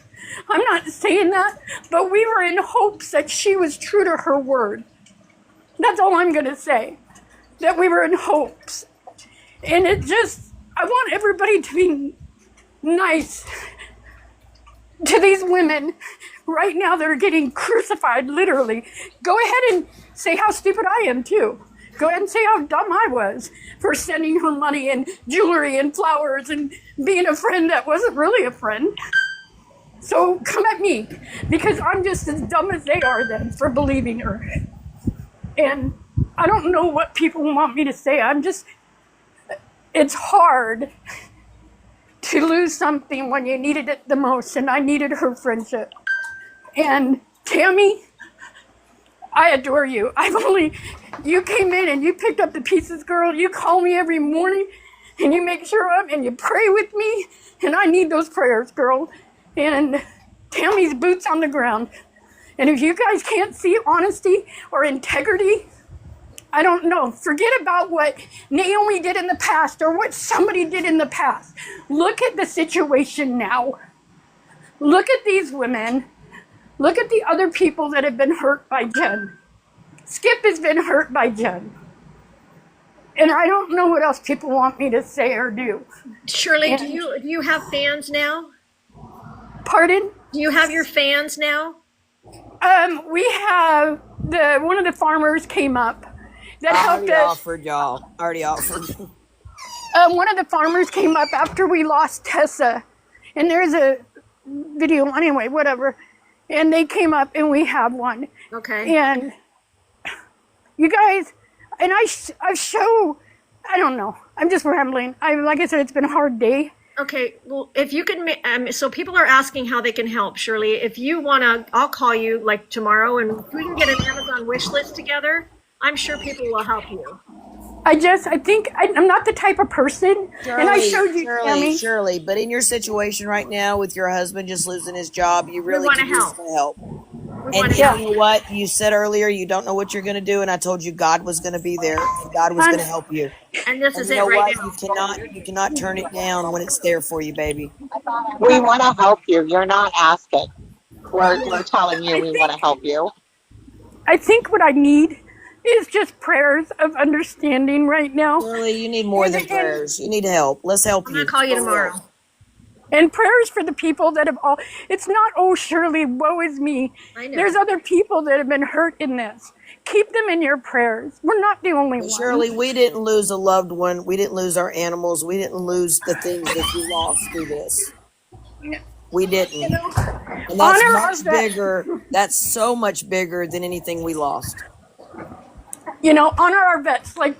I'm not saying that, but we were in hopes that she was true to her word. That's all I'm going to say, that we were in hopes. And it just, I want everybody to be nice to these women right now that are getting crucified, literally. Go ahead and say how stupid I am, too. Go ahead and say how dumb I was for sending her money and jewelry and flowers and being a friend that wasn't really a friend. So come at me, because I'm just as dumb as they are then for believing her. And I don't know what people want me to say. It's hard to lose something when you needed it the most, and I needed her friendship. And Tammy, I adore you. You came in and you picked up the pieces, girl. You call me every morning and you make sure and you pray with me. And I need those prayers, girl. And Tammy's boots on the ground. And if you guys can't see honesty or integrity, I don't know. Forget about what Naomi did in the past or what somebody did in the past. Look at the situation now. Look at these women. Look at the other people that have been hurt by Jen. Skip has been hurt by Jen. And I don't know what else people want me to say or do. Shirley, do you have fans now? Pardon? Do you have your fans now? We have one of the farmers came up that helped us. Already offered. One of the farmers came up after we lost Tessa. And there's a video, anyway, whatever. And they came up and we have one. Okay. And you guys, and I don't know. I'm just rambling. Like I said, it's been a hard day. Okay. Well, if you can, so people are asking how they can help, Shirley. If you want to, I'll call you like tomorrow and if we can get an Amazon wish list together, I'm sure people will help you. I think I'm not the type of person, Shirley, and I showed you, Shirley, but in your situation right now with your husband just losing his job, you really want to could use help. some help. And you know what? You said earlier you don't know what you're going to do, and I told you God was going to be there, and God was going to help you. And this is you it know right what? now. You cannot turn it down when it's there for you, baby. We want to help you. You're not asking. We're telling you I we want to think help you. I think what I need is just prayers of understanding right now. Shirley, you need more than And prayers. You need help. Let's help I'm gonna you. call you For real. tomorrow. and prayers for the people that have all, it's not, oh, Shirley, woe is me. I know. There's other people that have been hurt in this. Keep them in your prayers. We're not the only But ones. Shirley, we didn't lose a loved one. We didn't lose our animals. We didn't lose the things that you lost through this. We didn't. And that's Honor much our vets. bigger. That's so much bigger than anything we lost. You know, honor our vets like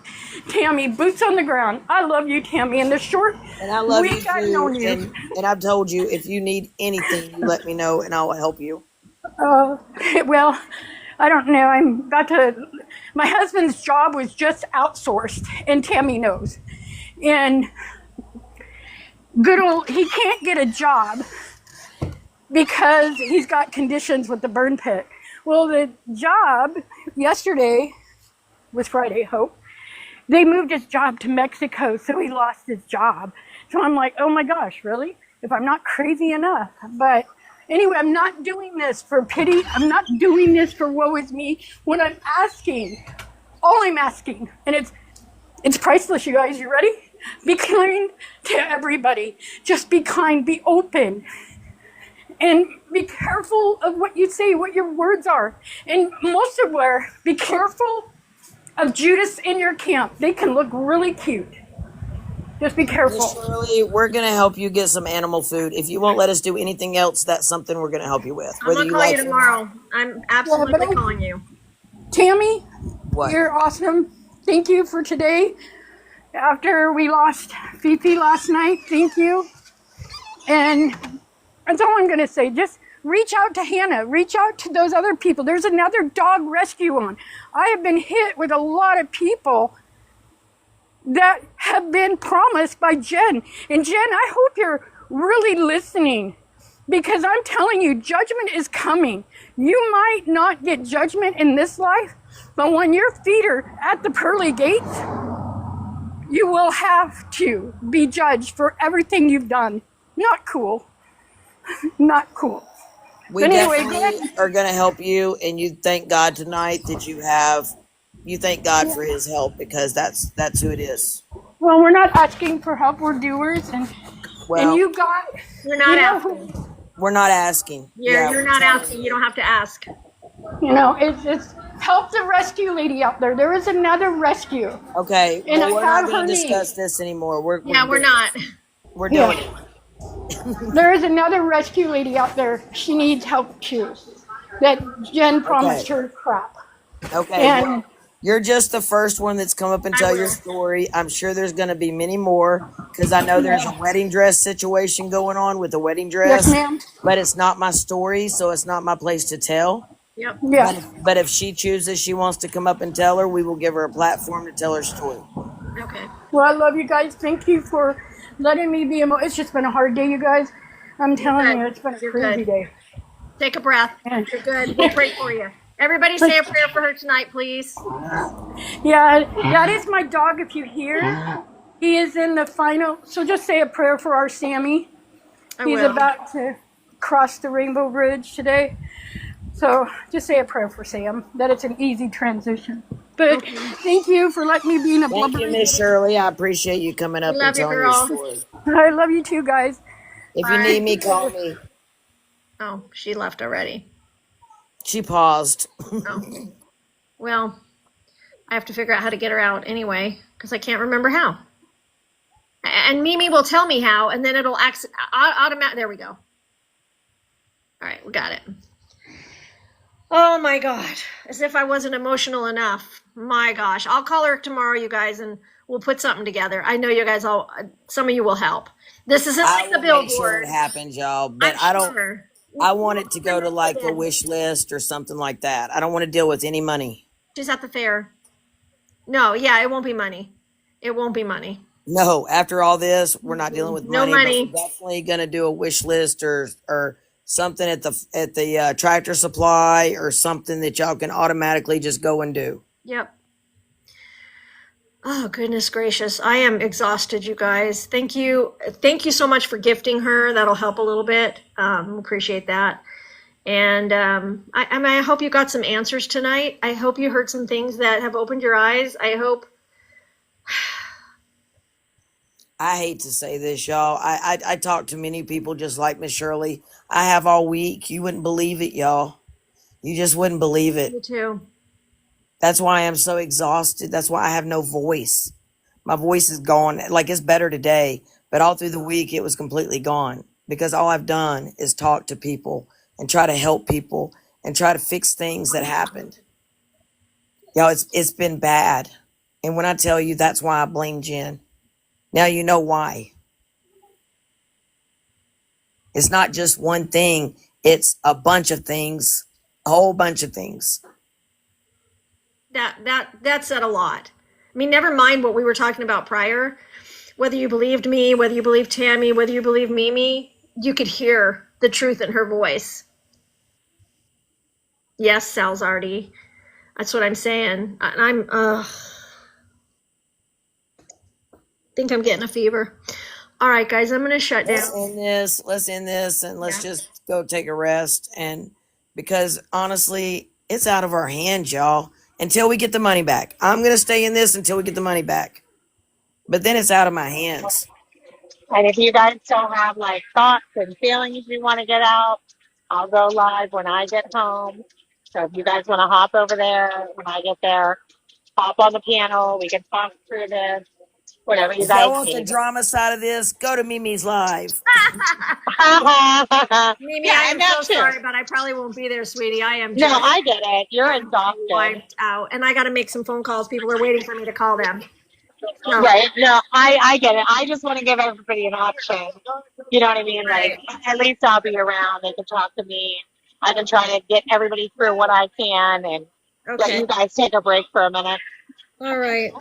Tammy, boots on the ground. I love you, Tammy. In the short And I love you week I've known too. you. And I've told you, if you need anything, you let me know and I will help you. Well, I don't know. I'm about to. My husband's job was just outsourced, and Tammy knows. And good old, he can't get a job because he's got conditions with the burn pit. Well, the job yesterday was Friday, Hope. They moved his job to Mexico, so he lost his job. So I'm like, oh my gosh, really? If I'm not crazy enough. But anyway, I'm not doing this for pity. I'm not doing this for woe is me. What I'm asking, all I'm asking, and it's priceless, you guys. You ready? Be kind to everybody. Just be kind, be open. And be careful of what you say, what your words are. And most of where, be careful of Judas in your camp. They can look really cute. Just be careful. Shirley, we're going to help you get some animal food. If you won't let us do anything else, that's something we're going to help you with. I'm gonna call like you it or not. tomorrow. I'm absolutely calling you. Tammy, What? you're awesome. Thank you for today. After we lost Fifi last night, thank you. And that's all I'm going to say. Just reach out to Hannah. Reach out to those other people. There's another dog rescue on. I have been hit with a lot of people that have been promised by Jen. And Jen, I hope you're really listening because I'm telling you, judgment is coming. You might not get judgment in this life, but when your feet are at the pearly gates, you will have to be judged for everything you've done. Not cool. Not cool. We But anyway, definitely are going to help you, and you thank God tonight that you thank God for his help because that's who it is. well, we're not asking for help. We're doers, and Well, you got. You're not you know, asking. we're not asking. You're not asking. You don't have to ask. You know, it's help the rescue lady out there. There is another rescue. Okay, And well, I we're have not her going to name. discuss this anymore. We're not. We're doing Yeah. it. There is another rescue lady out there. She needs help too. That Jen promised her crap. Okay. And Well, you're just the first one that's come up and tell your story. I'm sure there's going to be many more because I know there's a wedding dress situation going on with the wedding dress. yes, ma'am. But it's not my story, so it's not my place to tell. Yep. Yeah. But if she chooses she wants to come up and tell her, we will give her a platform to tell her story. Okay. Well, I love you guys. Thank you for letting me be It's just been a hard day, you guys. I'm telling good. you, it's been a You're crazy good. day. Take a breath. Yeah. You're good. We'll pray for you. Everybody say a prayer for her tonight, please. Yeah, that is my dog. If you hear, he is in the final. So just say a prayer for our Sammy. I He's will. about to cross the Rainbow Bridge today. So just say a prayer for Sam, that it's an easy transition. But thank you for letting me be in a Thank you, blubbery. Miss Shirley. I appreciate you coming up We love and you, telling girl. your story. I love you too, guys. If you need me, call me. Oh, she left already. She paused. Oh. Well, I have to figure out how to get her out anyway because I can't remember how. And Mimi will tell me how, and then it'll automatic. There we go. All right, we got it. Oh my God, as if I wasn't emotional enough. My gosh, I'll call her tomorrow, you guys, and we'll put something together. I know you guys all, some of you will help. This isn't I like the will make sure Billboard. it happens, y'all. But I'm I don't. sure. I want it to go to like a wish list or something like that. I don't want to deal with any money. She's at the fair. No, yeah, it won't be money. It won't be money. No, after all this, we're not dealing with No money. money. But we're definitely going to do a wish list or something at the Tractor Supply or something that y'all can automatically just go and do. Yep. Oh, goodness gracious. I am exhausted, you guys. Thank you. Thank you so much for gifting her. That'll help a little bit. Appreciate that. And I mean, I hope you got some answers tonight. I hope you heard some things that have opened your eyes. I hope. I hate to say this, y'all. I talk to many people just like Miss Shirley. I have all week. You wouldn't believe it, y'all. You just wouldn't believe it. Me too. That's why I'm so exhausted. That's why I have no voice. My voice is gone. Like, it's better today, but all through the week it was completely gone because all I've done is talk to people and try to help people and try to fix things that happened. Y'all, it's been bad. And when I tell you, that's why I blame Jen. Now you know why. It's not just one thing. It's a bunch of things, a whole bunch of things. That said a lot. I mean, never mind what we were talking about prior. Whether you believed me, whether you believed Tammy, whether you believed Mimi, you could hear the truth in her voice. Yes, Salzardi. That's what I'm saying. I think I'm getting a fever. All right, guys, I'm going to shut down. Let's end this, and let's just go take a rest. And because honestly, it's out of our hands, y'all, until we get the money back. I'm going to stay in this until we get the money back. But then it's out of my hands. And if you guys still have like thoughts and feelings you want to get out, I'll go live when I get home. So if you guys want to hop over there when I get there, hop on the panel. We can talk through this, whatever you If y'all guys want the need. drama side of this, go to Mimi's live. Mimi, Yeah, I am and that so too. sorry, but I probably won't be there, sweetie. I am No, just I get it. You're exhausted. wiped out, and I got to make some phone calls. People are waiting for me to call them. So, Right. No, I get it. I just want to give everybody an option. You know what I mean? Like, at least I'll be around. They can talk to me. I can try to get everybody through what I can and let okay. you guys take a break for a minute. All right.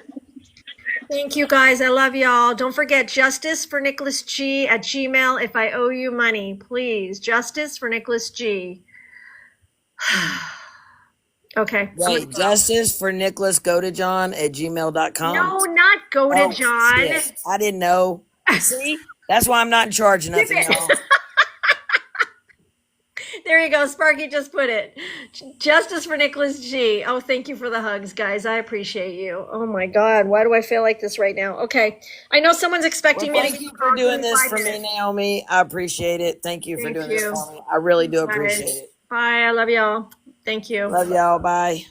Thank you, guys. I love y'all. Don't forget justice for Nicholas G at Gmail if I owe you money. Please. Justice for Nicholas G. Okay. Wait, justice for Nicholas Godejohn at gmail.com. No, not go to Oh, John. shit. I didn't know. See? That's why I'm not in charge of nothing, y'all. There you go. Sparky just put it. Justice for Nicholas G. Oh, thank you for the hugs, guys. I appreciate you. Oh my God. Why do I feel like this right now? Okay. I know someone's expecting Well, me to thank get you for doing this 5 for me, minutes. Naomi. I appreciate it. Thank you for Thank doing you. this for me. I really do Bye. appreciate it. Bye. I love y'all. Thank you. Love y'all. Bye.